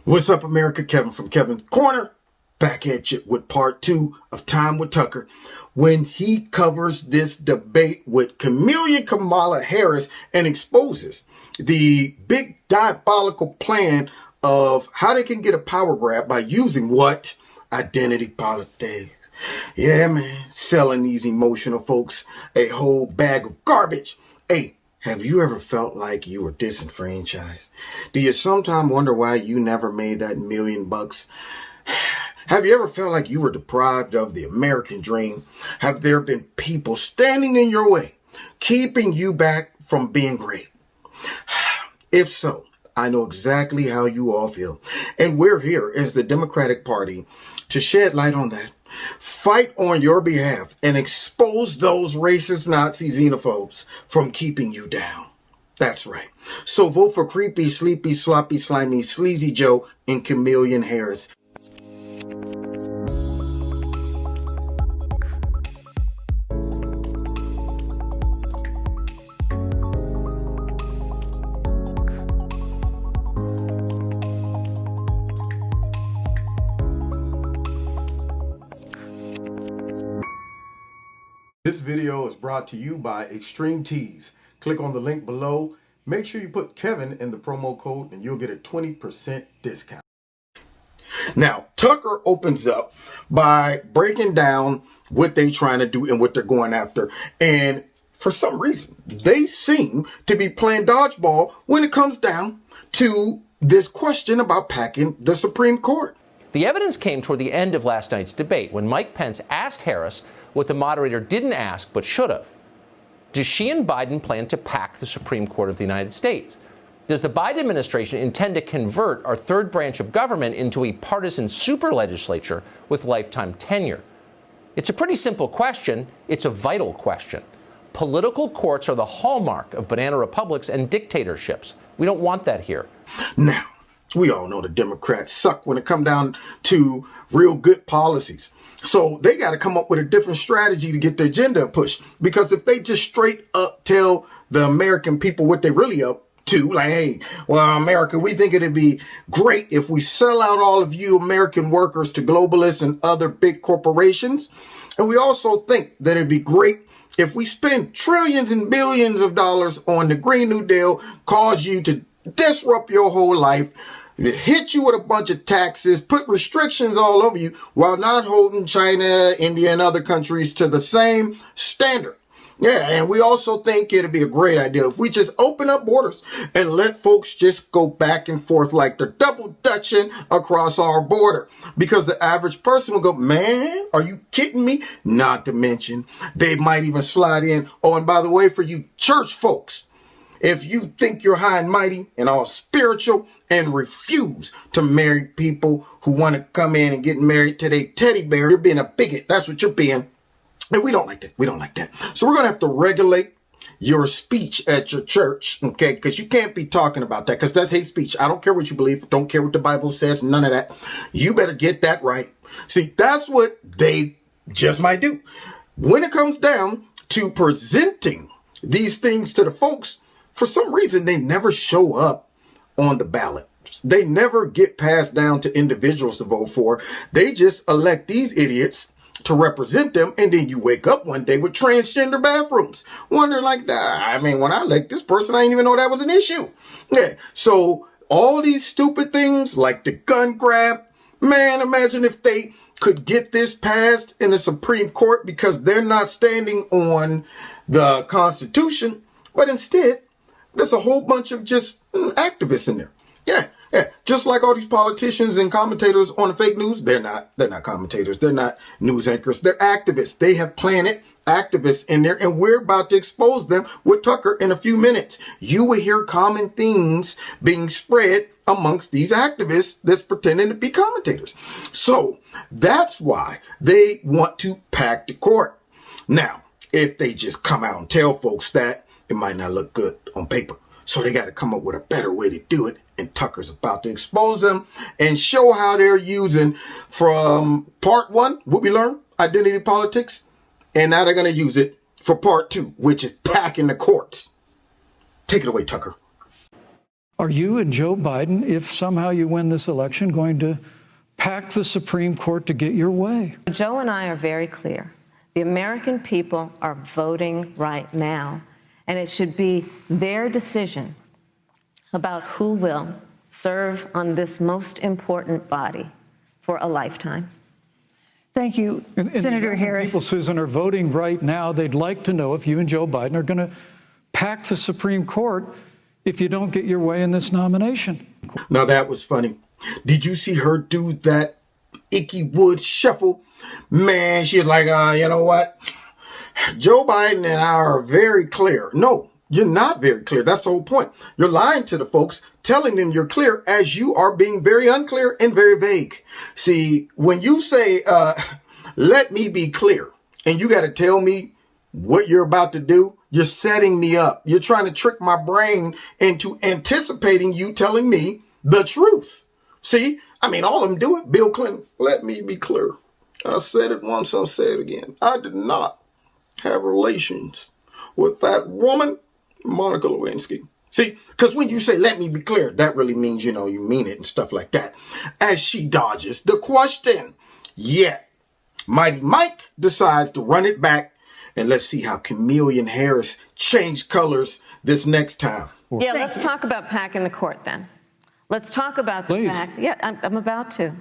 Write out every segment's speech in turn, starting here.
What's up, America? Kevin from Kevin's Corner, back at you with part 2 of Time with Tucker, when he covers this debate with Kamala Harris and exposes the big diabolical plan of how they can get a power grab by using what? Identity politics. Yeah, man, selling these emotional folks a whole bag of garbage. Hey, have you ever felt like you were disenfranchised? Do you sometimes wonder why you never made that $1 million? Have you ever felt like you were deprived of the American dream? Have there been people standing in your way, keeping you back from being great? If so, I know exactly how you all feel. And we're here as the Democratic Party to shed light on that, fight on your behalf, and expose those racist Nazi xenophobes from keeping you down. That's right. So vote for creepy, sleepy, sloppy, slimy, sleazy Joe and Chameleon Harris. This video is brought to you by Extreme Tees. Click on the link below. Make sure you put Kevin in the promo code and you'll get a 20% discount. Now, Tucker opens up by breaking down what they're trying to do and what they're going after. And for some reason, they seem to be playing dodgeball when it comes down to this question about packing the Supreme Court. The evidence came toward the end of last night's debate when Mike Pence asked Harris what the moderator didn't ask but should have. Does she and Biden plan to pack the Supreme Court of the United States? Does the Biden administration intend to convert our third branch of government into a partisan super legislature with lifetime tenure? It's a pretty simple question. It's a vital question. Political courts are the hallmark of banana republics and dictatorships. We don't want that here. Now, we all know the Democrats suck when it comes down to real good policies. So they got to come up with a different strategy to get the agenda pushed. Because if they just straight up tell the American people what they're really up to, like, hey, well, America, we think it'd be great if we sell out all of you American workers to globalists and other big corporations. And we also think that it'd be great if we spend trillions and billions of dollars on the Green New Deal, cause you to disrupt your whole life, hit you with a bunch of taxes, put restrictions all over you while not holding China, India, and other countries to the same standard. Yeah, and we also think it'd be a great idea if we just open up borders and let folks just go back and forth like they're double dutching across our border. Because the average person will go, man, are you kidding me? Not to mention, they might even slide in. Oh, and by the way, for you church folks, if you think you're high and mighty and all spiritual and refuse to marry people who want to come in and get married to their teddy bear, you're being a bigot. That's what you're being. And we don't like that. We don't like that. So we're going to have to regulate your speech at your church, okay? Because you can't be talking about that because that's hate speech. I don't care what you believe. Don't care what the Bible says. None of that. You better get that right. See, that's what they just might do. When it comes down to presenting these things to the folks, for some reason, they never show up on the ballot. They never get passed down to individuals to vote for. They just elect these idiots to represent them. And then you wake up one day with transgender bathrooms. Wondering like, I mean, when I elect this person, I didn't even know that was an issue. Yeah. So all these stupid things like the gun grab, man, imagine if they could get this passed in the Supreme Court because they're not standing on the Constitution, but instead, there's a whole bunch of just activists in there. Yeah. Just like all these politicians and commentators on the fake news, they're not commentators. They're not news anchors. They're activists. They have planted activists in there, and we're about to expose them with Tucker in a few minutes. You will hear common themes being spread amongst these activists that's pretending to be commentators. So that's why they want to pack the court. Now, if they just come out and tell folks that, it might not look good on paper. So they got to come up with a better way to do it. And Tucker's about to expose them and show how they're using from part 1, what we learned, identity politics. And now they're going to use it for part 2, which is packing the courts. Take it away, Tucker. Are you and Joe Biden, if somehow you win this election, going to pack the Supreme Court to get your way? Joe and I are very clear. The American people are voting right now, and it should be their decision about who will serve on this most important body for a lifetime. Thank you, And Senator Harris. People, Susan, are voting right now. They'd like to know if you and Joe Biden are going to pack the Supreme Court if you don't get your way in this nomination. Now that was funny. Did you see her do that Icky Woods shuffle? Man, she's like, you know what? Joe Biden and I are very clear. No, you're not very clear. That's the whole point. You're lying to the folks, telling them you're clear as you are being very unclear and very vague. See, when you say, let me be clear, and you got to tell me what you're about to do, you're setting me up. You're trying to trick my brain into anticipating you telling me the truth. See, I mean, all of them do it. Bill Clinton, let me be clear. I said it once, I'll say it again. I did not have relations with that woman, Monica Lewinsky. See, because when you say, let me be clear, that really means, you mean it and stuff like that. As she dodges the question. Yet, Mighty Mike decides to run it back. And let's see how Chameleon Harris changed colors this next time. Yeah, let's talk about packing the court then. Let's talk about the fact. Yeah, I'm about to.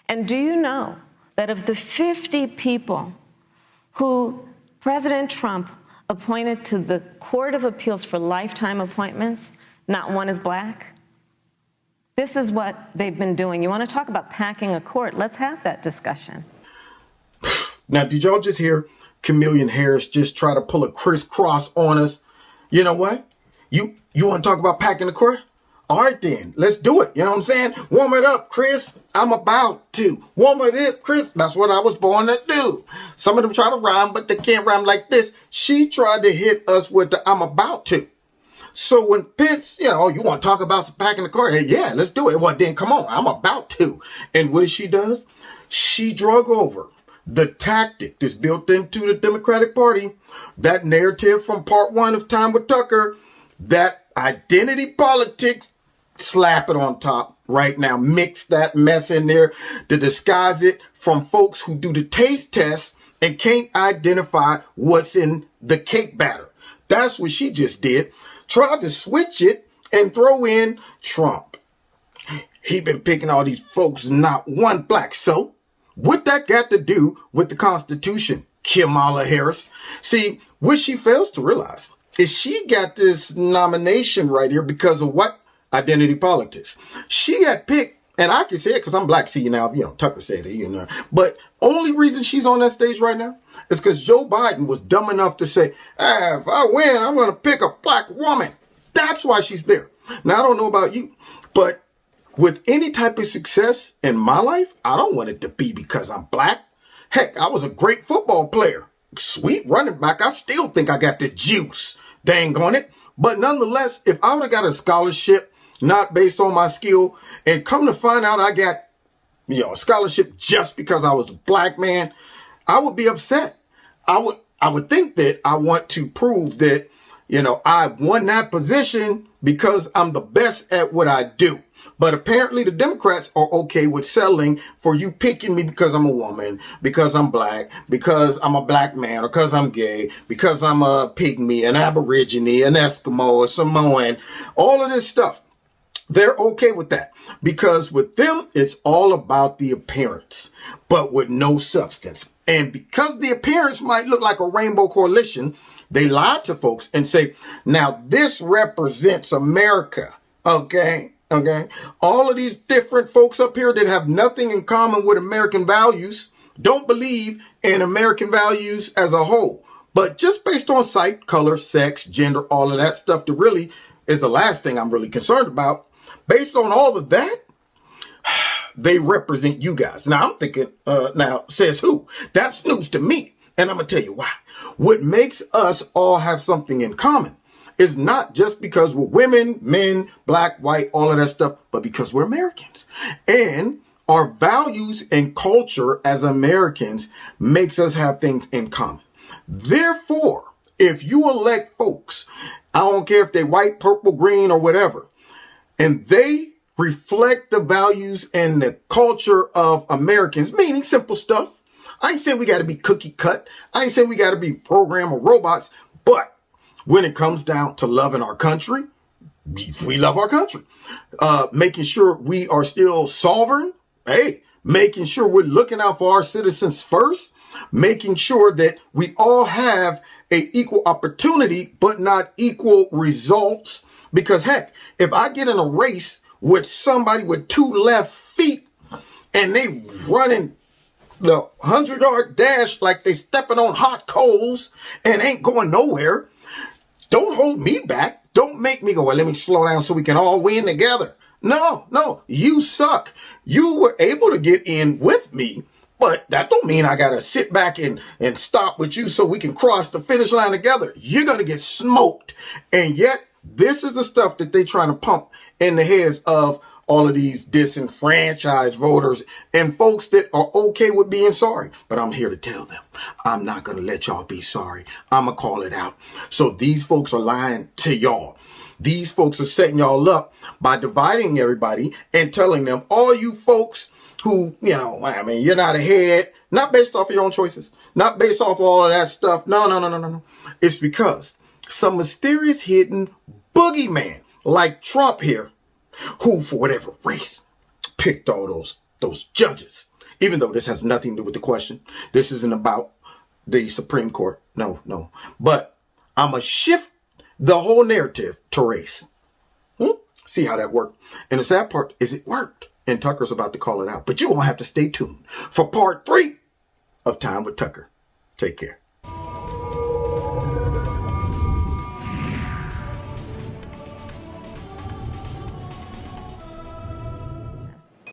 And do you know that of the 50 people who President Trump appointed to the Court of Appeals for lifetime appointments, not one is black? This is what they've been doing. You want to talk about packing a court? Let's have that discussion. Now, did y'all just hear Chameleon Harris just try to pull a crisscross on us? You know what? You want to talk about packing the court? All right, then. Let's do it. You know what I'm saying? Warm it up, Chris. I'm about to. Warm it up, Chris. That's what I was born to do. Some of them try to rhyme, but they can't rhyme like this. She tried to hit us with the I'm about to. So when Pitts, you want to talk about packing the court? Hey, yeah, let's do it. Well, then come on. I'm about to. And what she does? She drug over the tactic that's built into the Democratic Party, that narrative from part one of Time with Tucker, that identity politics, slap it on top right now. Mix that mess in there to disguise it from folks who do the taste test and can't identify what's in the cake batter. That's what she just did. Tried to switch it and throw in Trump. He been picking all these folks, not one black. So what that got to do with the Constitution, Kamala Harris? See, what she fails to realize is she got this nomination right here because of what? Identity politics. She had picked, and I can say it because I'm black. See, now, Tucker said it, But only reason she's on that stage right now is because Joe Biden was dumb enough to say, if I win, I'm going to pick a black woman. That's why she's there. Now, I don't know about you, but with any type of success in my life, I don't want it to be because I'm black. Heck, I was a great football player. Sweet running back. I still think I got the juice. Dang on it. But nonetheless, if I would have got a scholarship, not based on my skill, and come to find out I got, a scholarship just because I was a black man, I would be upset. I would think that I want to prove that, I won that position because I'm the best at what I do. But apparently the Democrats are okay with settling for you picking me because I'm a woman, because I'm black, because I'm a black man, or because I'm gay, because I'm a pygmy, an aborigine, an Eskimo, a Samoan, all of this stuff. They're okay with that because with them, it's all about the appearance, but with no substance. And because the appearance might look like a rainbow coalition, they lie to folks and say, now this represents America. Okay. All of these different folks up here that have nothing in common with American values don't believe in American values as a whole. But just based on sight, color, sex, gender, all of that stuff that really is the last thing I'm really concerned about. Based on all of that, they represent you guys. Now I'm thinking, now says who? That's news to me. And I'm going to tell you why. What makes us all have something in common is not just because we're women, men, black, white, all of that stuff, but because we're Americans. And our values and culture as Americans makes us have things in common. Therefore, If you elect folks, I don't care if they white, purple, green, or whatever, and they reflect the values and the culture of Americans, meaning simple stuff. I ain't saying we got to be cookie cut. I ain't saying we got to be program or robots. But when it comes down to loving our country, we love our country. Making sure we are still sovereign. Hey, making sure we're looking out for our citizens first. Making sure that we all have a equal opportunity, but not equal results. Because heck, if I get in a race with somebody with 2 left feet and they running the 100-yard dash like they stepping on hot coals and ain't going nowhere, don't hold me back. Don't make me go, well, let me slow down so we can all win together. No, you suck. You were able to get in with me, but that don't mean I got to sit back and stop with you so we can cross the finish line together. You're going to get smoked. And yet, this is the stuff that they trying to pump in the heads of all of these disenfranchised voters and folks that are okay with being sorry. But I'm here to tell them, I'm not going to let y'all be sorry. I'm going to call it out. So these folks are lying to y'all. These folks are setting y'all up by dividing everybody and telling them, all you folks who, you're not ahead, not based off of your own choices, not based off of all of that stuff. No. It's because some mysterious hidden boogeyman like Trump here, who for whatever race picked all those judges, even though this has nothing to do with the question. This isn't about the Supreme Court. No. But I'm going to shift the whole narrative to race. See how that worked. And the sad part is it worked. And Tucker's about to call it out. But you're going to have to stay tuned for part 3 of Time with Tucker. Take care.